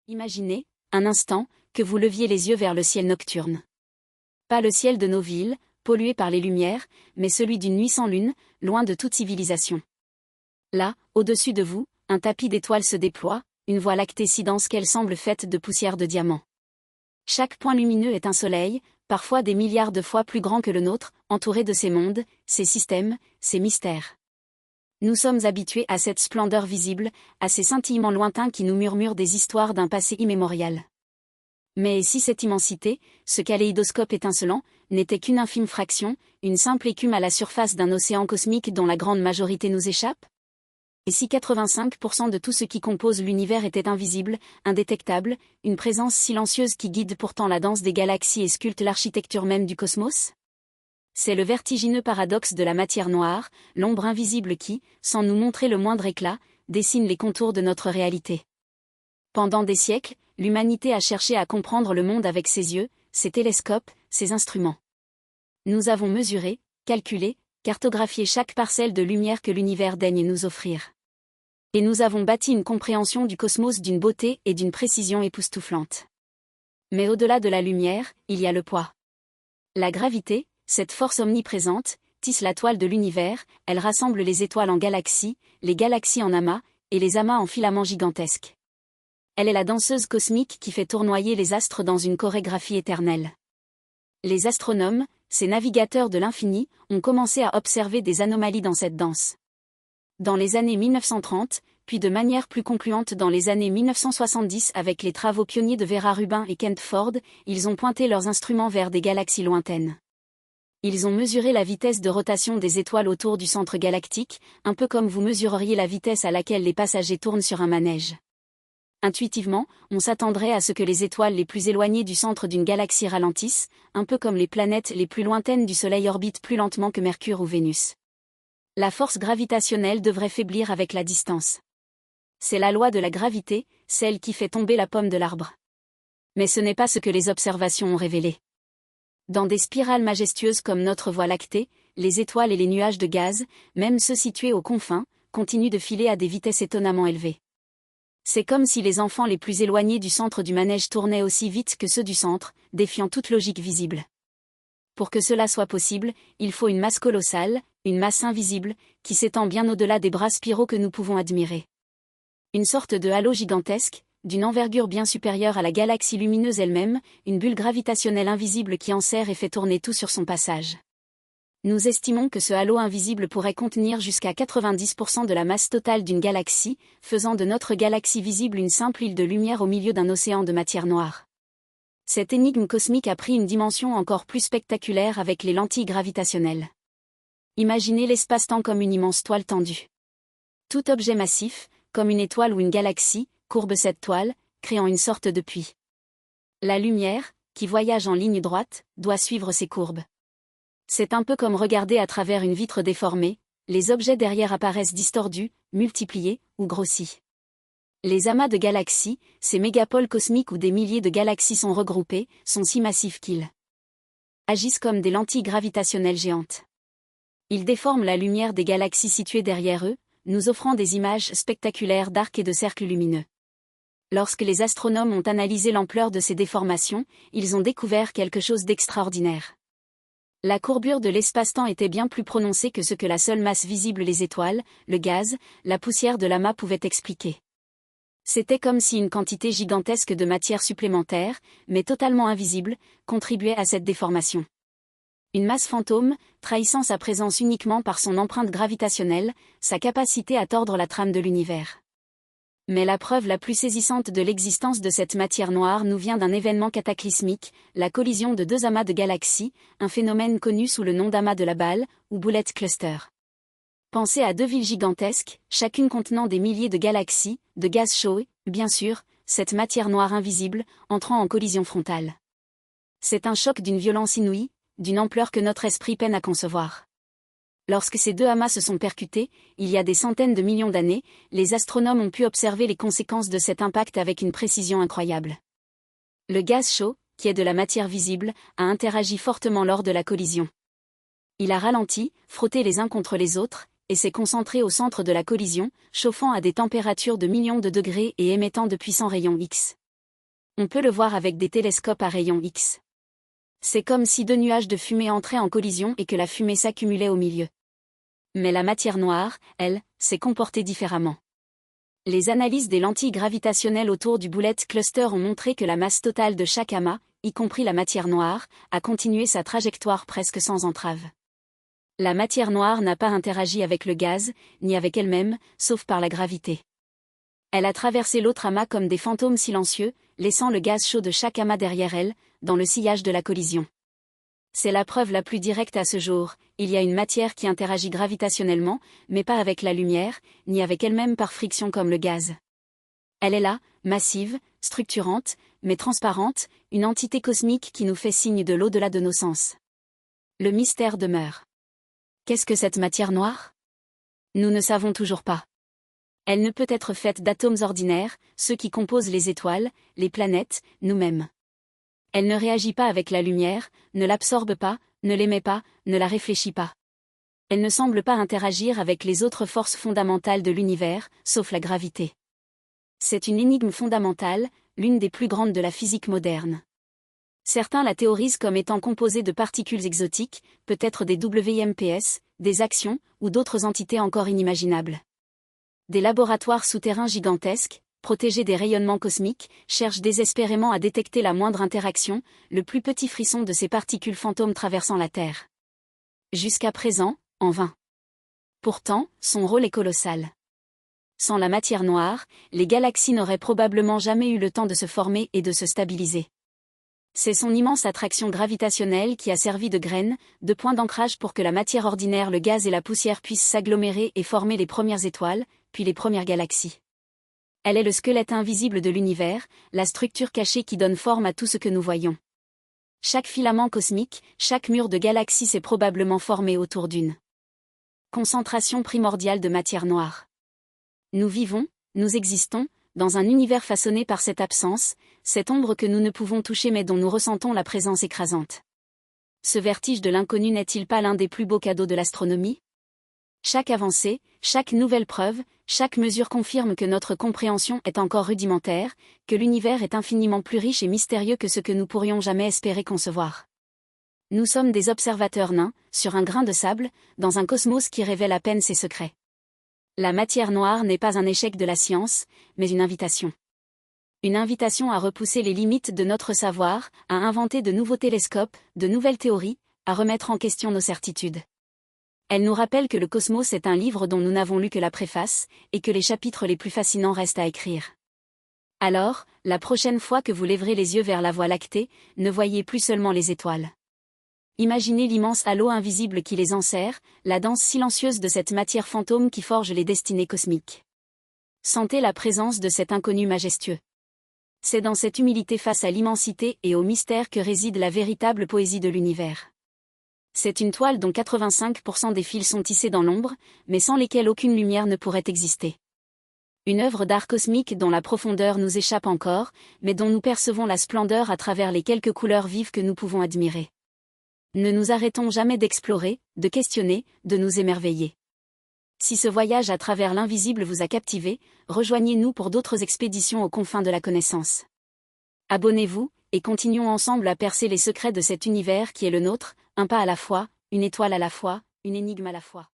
Imaginez, un instant, que vous leviez les yeux vers le ciel nocturne. Pas le ciel de nos villes, pollué par les lumières, mais celui d'une nuit sans lune, loin de toute civilisation. Là, au-dessus de vous, un tapis d'étoiles se déploie, une voie lactée si dense qu'elle semble faite de poussière de diamants. Chaque point lumineux est un soleil, parfois des milliards de fois plus grand que le nôtre, entouré de ces mondes, ces systèmes, ces mystères. Nous sommes habitués à cette splendeur visible, à ces scintillements lointains qui nous murmurent des histoires d'un passé immémorial. Mais si cette immensité, ce kaléidoscope étincelant, n'était qu'une infime fraction, une simple écume à la surface d'un océan cosmique dont la grande majorité nous échappe? Et si 85% de tout ce qui compose l'univers était invisible, indétectable, une présence silencieuse qui guide pourtant la danse des galaxies et sculpte l'architecture même du cosmos? C'est le vertigineux paradoxe de la matière noire, l'ombre invisible qui, sans nous montrer le moindre éclat, dessine les contours de notre réalité. Pendant des siècles, l'humanité a cherché à comprendre le monde avec ses yeux, ses télescopes, ses instruments. Nous avons mesuré, calculé, cartographié chaque parcelle de lumière que l'univers daigne nous offrir. Et nous avons bâti une compréhension du cosmos d'une beauté et d'une précision époustouflantes. Mais au-delà de la lumière, il y a le poids. La gravité, cette force omniprésente, tisse la toile de l'univers, elle rassemble les étoiles en galaxies, les galaxies en amas, et les amas en filaments gigantesques. Elle est la danseuse cosmique qui fait tournoyer les astres dans une chorégraphie éternelle. Les astronomes, ces navigateurs de l'infini, ont commencé à observer des anomalies dans cette danse. Dans les années 1930, puis de manière plus concluante dans les années 1970 avec les travaux pionniers de Vera Rubin et Kent Ford, ils ont pointé leurs instruments vers des galaxies lointaines. Ils ont mesuré la vitesse de rotation des étoiles autour du centre galactique, un peu comme vous mesureriez la vitesse à laquelle les passagers tournent sur un manège. Intuitivement, on s'attendrait à ce que les étoiles les plus éloignées du centre d'une galaxie ralentissent, un peu comme les planètes les plus lointaines du Soleil orbitent plus lentement que Mercure ou Vénus. La force gravitationnelle devrait faiblir avec la distance. C'est la loi de la gravité, celle qui fait tomber la pomme de l'arbre. Mais ce n'est pas ce que les observations ont révélé. Dans des spirales majestueuses comme notre Voie lactée, les étoiles et les nuages de gaz, même ceux situés aux confins, continuent de filer à des vitesses étonnamment élevées. C'est comme si les enfants les plus éloignés du centre du manège tournaient aussi vite que ceux du centre, défiant toute logique visible. Pour que cela soit possible, il faut une masse colossale, une masse invisible, qui s'étend bien au-delà des bras spiraux que nous pouvons admirer. Une sorte de halo gigantesque, d'une envergure bien supérieure à la galaxie lumineuse elle-même, une bulle gravitationnelle invisible qui enserre et fait tourner tout sur son passage. Nous estimons que ce halo invisible pourrait contenir jusqu'à 90% de la masse totale d'une galaxie, faisant de notre galaxie visible une simple île de lumière au milieu d'un océan de matière noire. Cette énigme cosmique a pris une dimension encore plus spectaculaire avec les lentilles gravitationnelles. Imaginez l'espace-temps comme une immense toile tendue. Tout objet massif, comme une étoile ou une galaxie, courbe cette toile, créant une sorte de puits. La lumière, qui voyage en ligne droite, doit suivre ces courbes. C'est un peu comme regarder à travers une vitre déformée, les objets derrière apparaissent distordus, multipliés, ou grossis. Les amas de galaxies, ces mégapoles cosmiques où des milliers de galaxies sont regroupées, sont si massifs qu'ils agissent comme des lentilles gravitationnelles géantes. Ils déforment la lumière des galaxies situées derrière eux, nous offrant des images spectaculaires d'arcs et de cercles lumineux. Lorsque les astronomes ont analysé l'ampleur de ces déformations, ils ont découvert quelque chose d'extraordinaire. La courbure de l'espace-temps était bien plus prononcée que ce que la seule masse visible, les étoiles, le gaz, la poussière de l'amas pouvaient expliquer. C'était comme si une quantité gigantesque de matière supplémentaire, mais totalement invisible, contribuait à cette déformation. Une masse fantôme, trahissant sa présence uniquement par son empreinte gravitationnelle, sa capacité à tordre la trame de l'univers. Mais la preuve la plus saisissante de l'existence de cette matière noire nous vient d'un événement cataclysmique, la collision de deux amas de galaxies, un phénomène connu sous le nom d'amas de la balle, ou bullet cluster. Pensez à deux villes gigantesques, chacune contenant des milliers de galaxies, de gaz chaud et, bien sûr, cette matière noire invisible, entrant en collision frontale. C'est un choc d'une violence inouïe, d'une ampleur que notre esprit peine à concevoir. Lorsque ces deux amas se sont percutés, il y a des centaines de millions d'années, les astronomes ont pu observer les conséquences de cet impact avec une précision incroyable. Le gaz chaud, qui est de la matière visible, a interagi fortement lors de la collision. Il a ralenti, frotté les uns contre les autres, et s'est concentré au centre de la collision, chauffant à des températures de millions de degrés et émettant de puissants rayons X. On peut le voir avec des télescopes à rayons X. C'est comme si deux nuages de fumée entraient en collision et que la fumée s'accumulait au milieu. Mais la matière noire, elle, s'est comportée différemment. Les analyses des lentilles gravitationnelles autour du Bullet Cluster ont montré que la masse totale de chaque amas, y compris la matière noire, a continué sa trajectoire presque sans entrave. La matière noire n'a pas interagi avec le gaz, ni avec elle-même, sauf par la gravité. Elle a traversé l'autre amas comme des fantômes silencieux, laissant le gaz chaud de chaque amas derrière elle, dans le sillage de la collision. C'est la preuve la plus directe à ce jour, il y a une matière qui interagit gravitationnellement, mais pas avec la lumière, ni avec elle-même par friction comme le gaz. Elle est là, massive, structurante, mais transparente, une entité cosmique qui nous fait signe de l'au-delà de nos sens. Le mystère demeure. Qu'est-ce que cette matière noire? Nous ne savons toujours pas. Elle ne peut être faite d'atomes ordinaires, ceux qui composent les étoiles, les planètes, nous-mêmes. Elle ne réagit pas avec la lumière, ne l'absorbe pas, ne l'émet pas, ne la réfléchit pas. Elle ne semble pas interagir avec les autres forces fondamentales de l'univers, sauf la gravité. C'est une énigme fondamentale, l'une des plus grandes de la physique moderne. Certains la théorisent comme étant composée de particules exotiques, peut-être des WMPS, des actions, ou d'autres entités encore inimaginables. Des laboratoires souterrains gigantesques, protégés des rayonnements cosmiques, cherchent désespérément à détecter la moindre interaction, le plus petit frisson de ces particules fantômes traversant la Terre. Jusqu'à présent, en vain. Pourtant, son rôle est colossal. Sans la matière noire, les galaxies n'auraient probablement jamais eu le temps de se former et de se stabiliser. C'est son immense attraction gravitationnelle qui a servi de graine, de point d'ancrage pour que la matière ordinaire, le gaz et la poussière puissent s'agglomérer et former les premières étoiles, puis les premières galaxies. Elle est le squelette invisible de l'univers, la structure cachée qui donne forme à tout ce que nous voyons. Chaque filament cosmique, chaque mur de galaxie s'est probablement formé autour d'une concentration primordiale de matière noire. Nous vivons, nous existons, dans un univers façonné par cette absence, cette ombre que nous ne pouvons toucher mais dont nous ressentons la présence écrasante. Ce vertige de l'inconnu n'est-il pas l'un des plus beaux cadeaux de l'astronomie? Chaque avancée, chaque nouvelle preuve, chaque mesure confirme que notre compréhension est encore rudimentaire, que l'univers est infiniment plus riche et mystérieux que ce que nous pourrions jamais espérer concevoir. Nous sommes des observateurs nains, sur un grain de sable, dans un cosmos qui révèle à peine ses secrets. La matière noire n'est pas un échec de la science, mais une invitation. Une invitation à repousser les limites de notre savoir, à inventer de nouveaux télescopes, de nouvelles théories, à remettre en question nos certitudes. Elle nous rappelle que le cosmos est un livre dont nous n'avons lu que la préface, et que les chapitres les plus fascinants restent à écrire. Alors, la prochaine fois que vous lèverez les yeux vers la Voie lactée, ne voyez plus seulement les étoiles. Imaginez l'immense halo invisible qui les enserre, la danse silencieuse de cette matière fantôme qui forge les destinées cosmiques. Sentez la présence de cet inconnu majestueux. C'est dans cette humilité face à l'immensité et au mystère que réside la véritable poésie de l'univers. C'est une toile dont 85% des fils sont tissés dans l'ombre, mais sans lesquels aucune lumière ne pourrait exister. Une œuvre d'art cosmique dont la profondeur nous échappe encore, mais dont nous percevons la splendeur à travers les quelques couleurs vives que nous pouvons admirer. Ne nous arrêtons jamais d'explorer, de questionner, de nous émerveiller. Si ce voyage à travers l'invisible vous a captivé, rejoignez-nous pour d'autres expéditions aux confins de la connaissance. Abonnez-vous, et continuons ensemble à percer les secrets de cet univers qui est le nôtre, un pas à la fois, une étoile à la fois, une énigme à la fois.